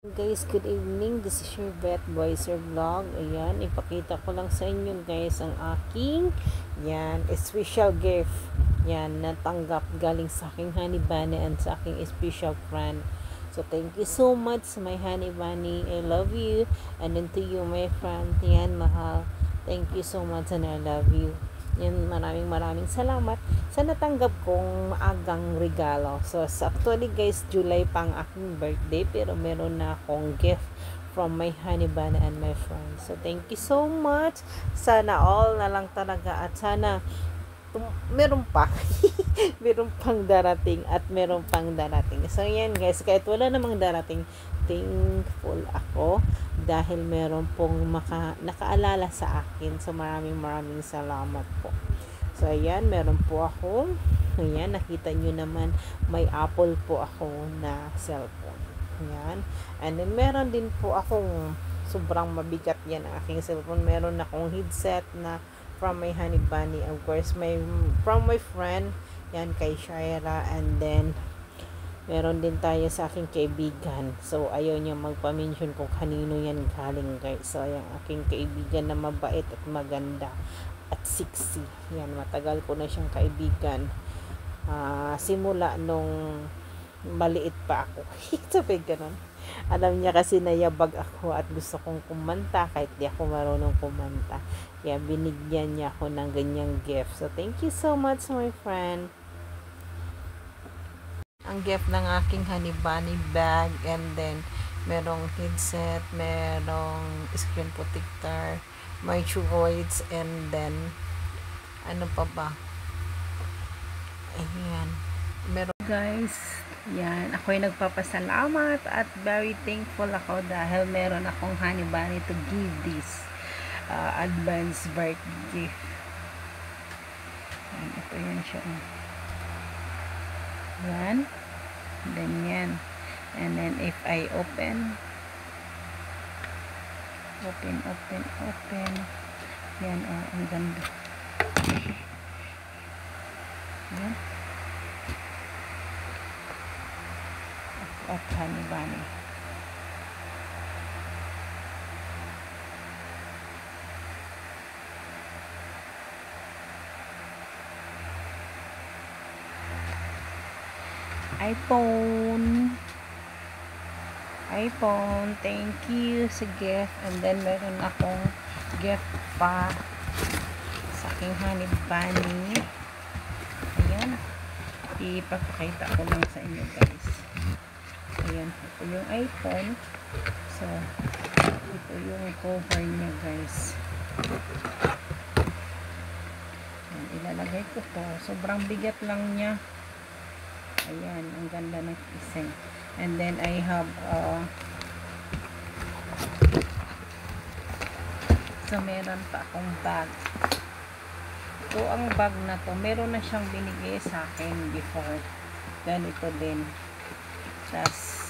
Guys, good evening. This is your Vet Voicer Vlog. Ayan, ipakita ko lang sa inyo guys ang aking special gift. Yan, natanggap galing sa aking honey bunny and sa aking special friend. So, thank you so much my honey bunny. I love you. And then to you my friend. Yan, mahal. Thank you so much and I love you. Yan, maraming salamat sa natanggap kong maagang regalo. So, actually guys, July pang aking birthday, pero meron na akong gift from my honey bunny and my friends. So, thank you so much. Sana all na lang talaga at sana meron pa. Meron pang darating at meron pang darating. So, yan guys, kahit wala namang darating, thankful ako dahil meron pong nakaalala sa akin. So, maraming salamat po. So, ayan, meron po ako. Ayan, nakita nyo naman, may Apple po ako na cellphone. Ayan. And then, meron din po akong sobrang mabigat yan ang aking cellphone. Meron akong headset na from my honey bunny. Of course, from my friend, yan, kay Shaira. And then, meron din tayo sa aking kaibigan. So, ayaw niya magpa-mention kung kanino yan galing, guys. So, yung aking kaibigan na mabait at maganda at sexy. Yan, matagal ko na siyang kaibigan. Simula nung maliit pa ako. Sabi ganun. Alam niya kasi nayabag ako at gusto kong kumanta kahit di ako marunong kumanta. Kaya binigyan niya ako ng ganyang gift. So, thank you so much, my friend. Ang gift ng aking honey bunny bag, and then merong headset, merong screen protector, may chocolates, and then ano pa ba, ayan, meron guys, yan, ako'y nagpapasalamat at very thankful ako dahil meron akong honey bunny to give this advance birthday gift. Yan, ito yan siya. Yan. Then yan. And then if I open. Yan, oh, ang ganda. Yan. At honey bunny. iPhone, thank you sa gift. And then meron akong gift pa sa aking honey bunny. Ayan, ipapakita ko lang sa inyo guys. Ayan, ito yung iPhone. So, ito yung cover niya guys. Ayan, ilalagay ko to. Sobrang bigat lang niya. Ayan, ang ganda ng kising. And then I have so meron pa akong bag. Ito ang bag na to. Meron na siyang binigay sa akin before. Ganito din. Tapos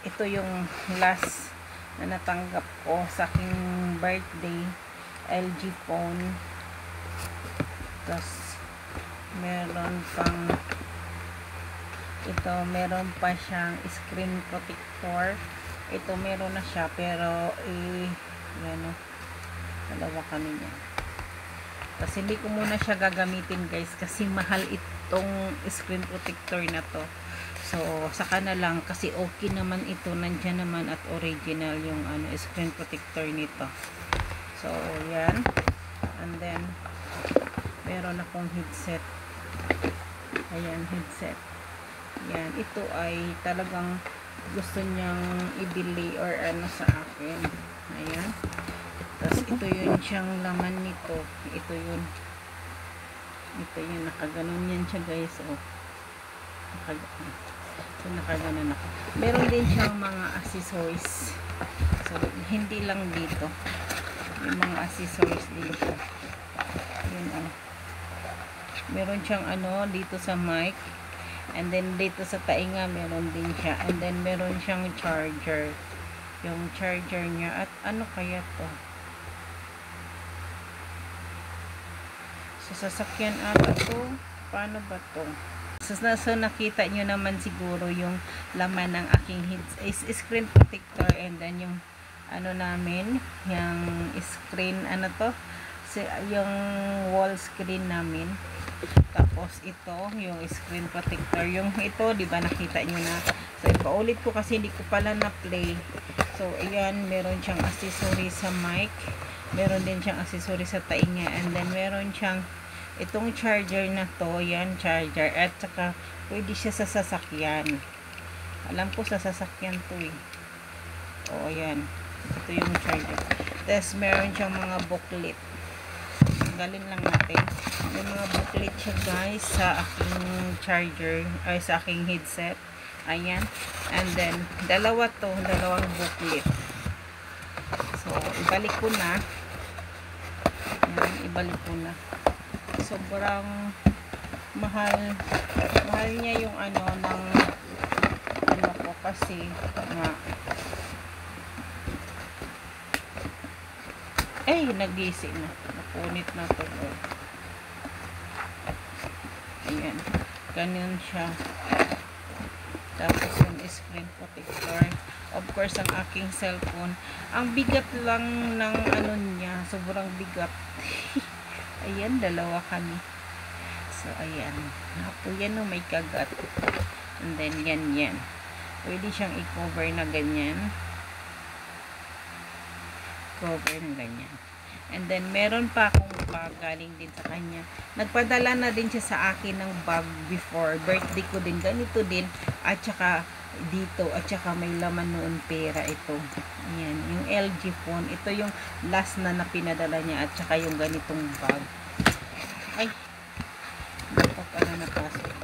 ito yung last na natanggap ko sa aking birthday, LG phone. Tapos meron pang ito, meron pa siyang screen protector. Ito meron na siya pero yan o, dalawa kami niya. Tapos hindi ko muna siya gagamitin guys kasi mahal itong screen protector na to. So saka na lang kasi okay naman ito, nandyan naman at original yung screen protector nito. So yan. And then meron akong headset. Ayan, headset. Yan, ito ay talagang gusto niyang ibili or sa akin. Ayan. Tapos ito yun siyang laman nito. Ito yun, nakaganon yan siya guys. Oh. Nakaganon. So, nakaganon ako. Meron din siyang mga accessories. So, hindi lang dito. May mga accessories din siya. Yun, meron siyang dito sa mic. And then dito sa tainga meron din siya. And then meron siyang charger. Yung charger niya. At ano kaya to? Sa sasakyan ata to. Paano ba to? So nakita nyo naman siguro yung laman ng aking screen protector, and then yung ano namin, yung screen, ano to, yung wall screen namin. Tapos ito, yung screen protector. Yung ito, di ba nakita nyo na. So ipaulit ko kasi hindi ko pala na-play. So ayan, meron siyang accessory sa mic. Meron din siyang accessory sa tainga. And then meron siyang itong charger na to. Yan, charger. At saka pwede siya sa sasakyan. Alam ko sa sasakyan to eh. O ayan. Ito yung charger. Tapos meron siyang mga booklet. Galing lang natin. May mga booklet siya guys sa aking charger, ay sa aking headset. Ayan. And then, dalawang booklet. So, ibalik ko na. Ayan, ibalik ko na. Sobrang mahal. Mahal niya yung ano ng ano ko kasi nga nag-isi na. Napunit na to. Ayan. Ganyan siya. Tapos yung screen protector. Of course, ang aking cellphone. Ang bigat lang ng ano niya. Sobrang bigat. Ayan, dalawa kami. So, ayan. Ako yan may kagat. And then, yan. Pwede siyang i-cover na ganyan. Cover ng ganyan. And then, meron pa akong bag galing din sa kanya. Nagpadala na din siya sa akin ng bag before. Birthday ko din. Ganito din. At saka, dito. At saka, may laman noon pera ito. Ayan. Yung LG phone. Ito yung last na pinadala niya. At saka, yung ganitong bag. Ay. Napasok.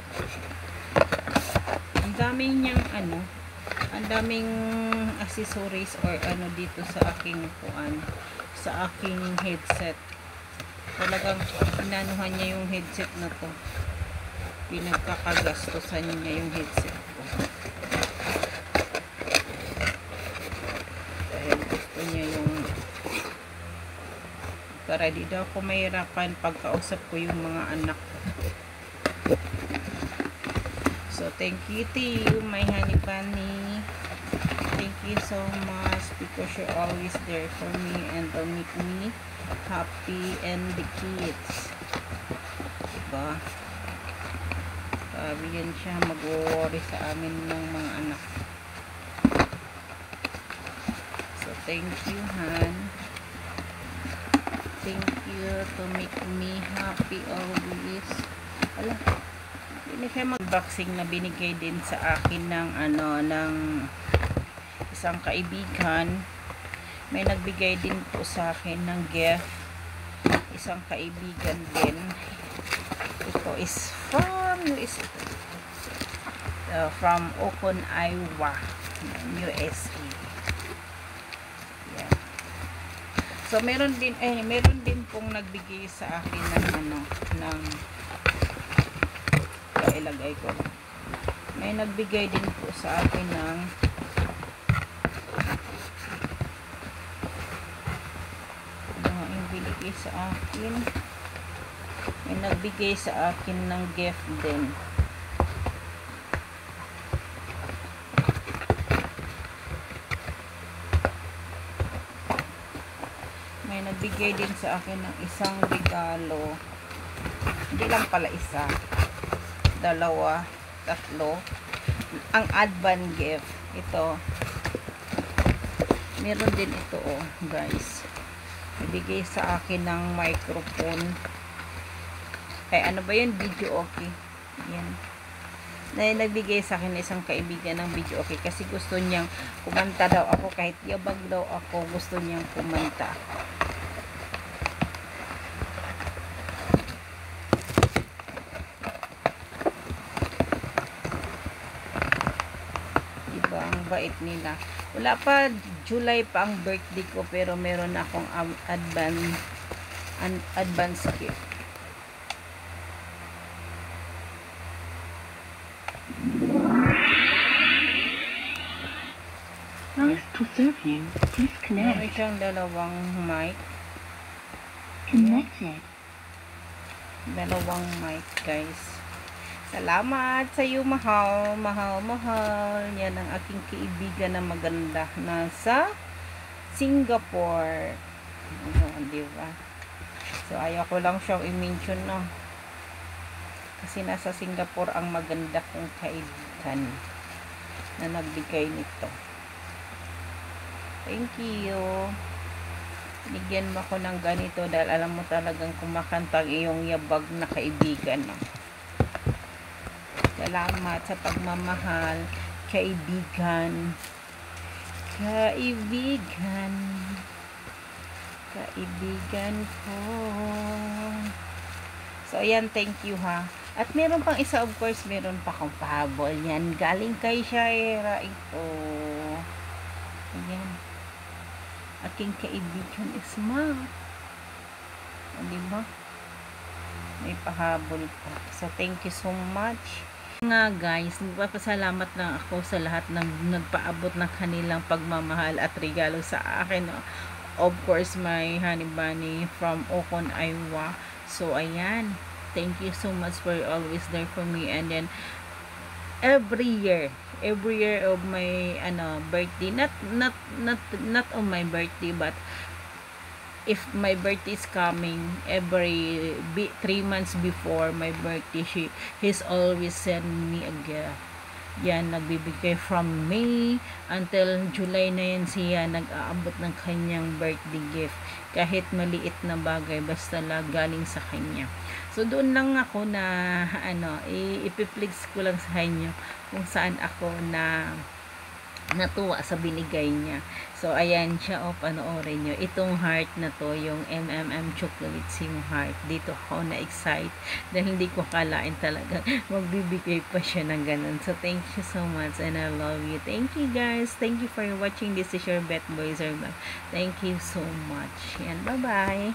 Ang daming niyang ano. Ang daming accessories or ano dito sa aking puan. Sa aking headset. Talagang inanuhan niya yung headset na to. Pinagkakagastusan niya yung headset ko. Dahil gusto niya yung para di daw ako mahirapan pagkausap ko yung mga anak ko. So thank you to you, my honey bunny. Thank you so much because you're always there for me and to make me happy and the kids. Diba? Sabi yan siya, mag-worry sa amin ng mga anak. So, thank you, Han. Thank you to make me happy always. Ala, hindi siya mag-boxing na binigay din sa akin ng ano, ng isang kaibigan. May nagbigay din po sa akin ng gift. Isang kaibigan din. Ito is from Ocon, Iowa, USA. Yeah. So meron din pong nagbigay sa akin ng ano, ng ilagay ko. May nagbigay din po sa akin ng sa akin. May nagbigay sa akin ng gift din. May nagbigay din sa akin ng isang regalo. Hindi lang pala isa. Dalawa, tatlo. Ang advance gift. Ito. Meron din ito, oh, guys. Ibigay sa akin ng microphone. Ay, ano ba yun? Video okay. Yan. Nagbigay sa akin isang kaibigan ng video okay kasi gusto niyang kumanta daw ako. Kahit yabag daw ako, gusto niyang kumanta. Diba? Ang bait nila. Wala pa, July pa ang birthday ko, pero meron na akong advance gift. Nice to serve you. Please connect. Meron siyang dalawang mic. Connected. Dalawang mic, guys. Salamat sa iyo, mahal. Mahal, mahal. Yan ang aking kaibigan na maganda. Nasa Singapore. Diba? So, ayaw ko lang siyang i-mention, no? Kasi nasa Singapore ang maganda kong kaibigan na nagbigay nito. Thank you. Bigyan mo ako ng ganito dahil alam mo talagang kumakanta ang iyong yabag na kaibigan, no? Salamat sa pagmamahal, kaibigan. Kaibigan. Kaibigan ko. So, ayan, thank you, ha. At meron pang isa, of course, meron pa akong pahabol. Yan, galing kay Shaira ito. Ayan. Aking kaibigan is ma. O, diba? May pahabol pa. So, thank you so much. Nga guys, nagpapasalamat lang ako sa lahat ng nagpaabot ng kanilang pagmamahal at regalo sa akin. Of course, my honey bunny from Ocon, Iowa. So, ayan. Thank you so much for always there for me. And then, every year of my birthday, not on my birthday, but if my birthday is coming, every 3 months before my birthday, he's always send me a gift. Yan, nagbibigay from May until July na yan siya nag-aabot ng kanyang birthday gift. Kahit maliit na bagay, basta lang galing sa kanya. So, doon lang ako na, ipiplex ko lang sa inyo kung saan ako na natuwa sa binigay niya. So, ayan siya, panoorin nyo. Itong heart na to, yung chocolate sim heart. Dito ako na-excite dahil hindi ko kalain talaga magbibigay pa siya ng ganun. So, thank you so much and I love you. Thank you guys. Thank you for watching. This is your Beth Boyser. Thank you so much. And bye-bye.